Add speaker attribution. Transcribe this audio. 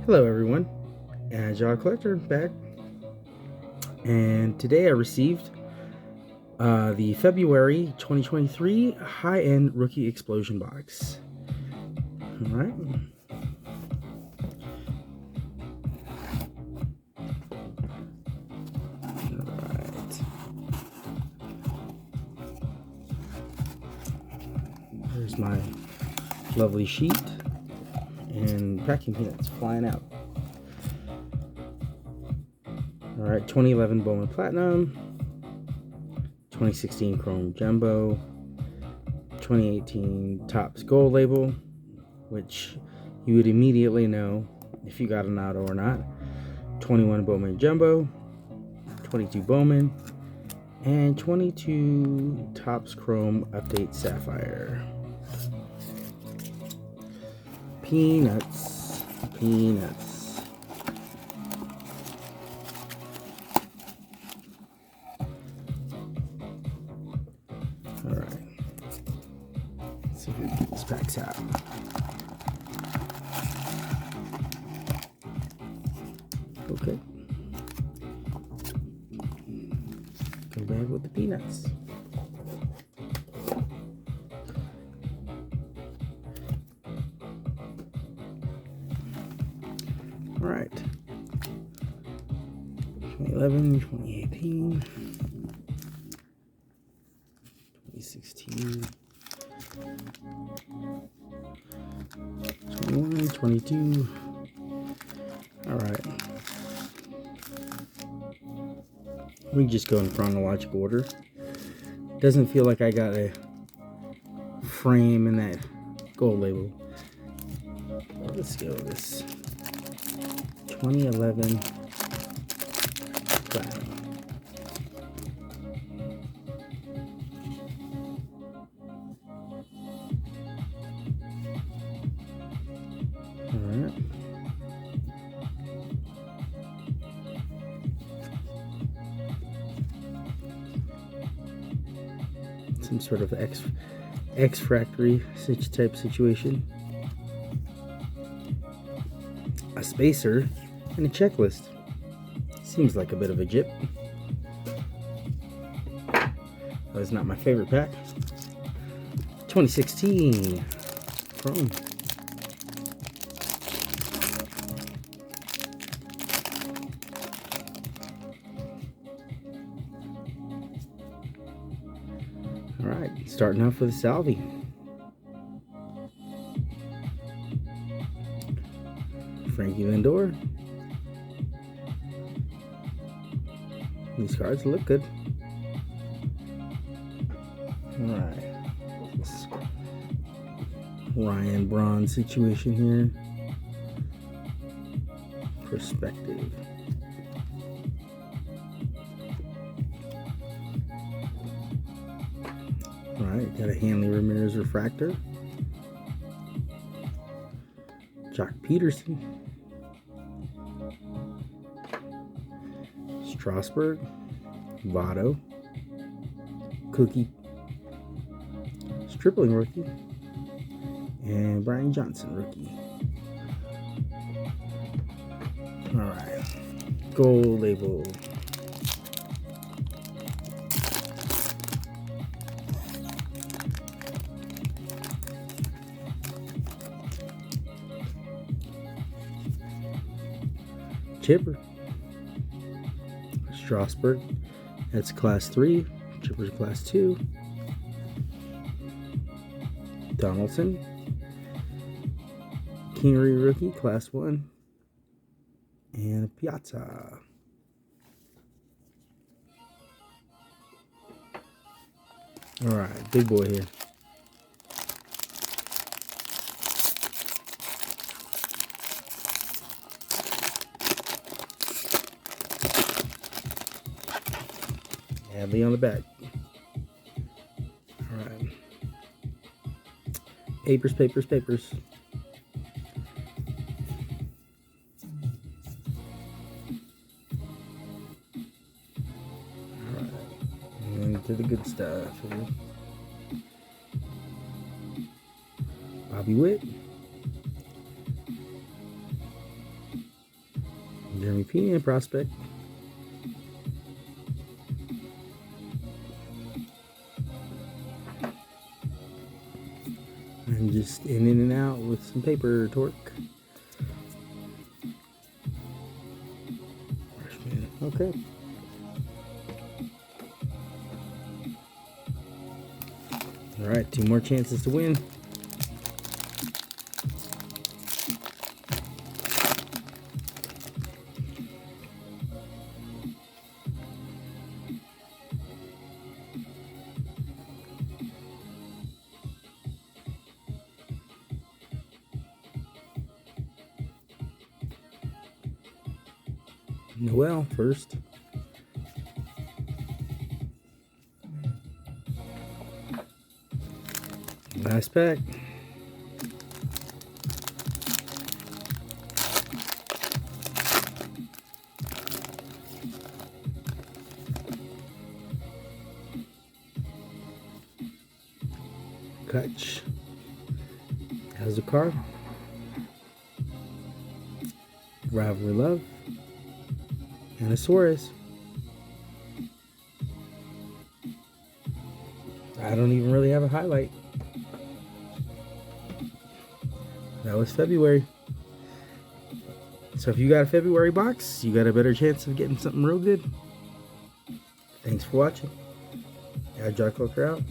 Speaker 1: Hello everyone, Agile Collector back, and today I received the February 2023 high-end rookie explosion box. All right. There's my lovely sheet and packing peanuts flying out. All right, 2011 Bowman Platinum, 2016 Chrome Jumbo, 2018 Topps Gold Label, which you would immediately know if you got an auto or not, 21 Bowman Jumbo, 22 Bowman, and 22 Topps Chrome Update Sapphire. Peanuts. All right. Let's see if we can get these packs out. Okay. Go back with the peanuts. All right. 2011, 2018, 2016, 21, 22. All right. We just go in chronological order. Doesn't feel like I got a frame in that gold label. Let's go with this 2011 Platinum. Alright. Some sort of X factory type situation. A spacer and a checklist. Seems like a bit of a jip. That was not my favorite pack. 2016 Chrome. All right, starting off with a Salvi. Frankie Lindor. These cards look good. All right. This Ryan Braun situation here. Perspective. All right, got a Hanley Ramirez refractor. Jock Peterson. Strasburg, Votto, Cookie, Stripling rookie, and Brian Johnson rookie. All right, gold label. Chipper. Strasburg, that's class 3. Chipper's class 2. Donaldson, Kingery rookie, class 1. And Piazza. All right, big boy here. Heavy on the back. All right. Papers. All right. And to the good stuff here. Bobby Witt. Jeremy Pena prospect. And just in and out with some paper torque. Okay. All right, 2 more chances to win. Noel first. Last pack. Kutch has a card. Rivalry Love. And a Suarez. I don't even really have a highlight. That was February. So if you got a February box, you got a better chance of getting something real good. Thanks for watching. Jar Cloaker out.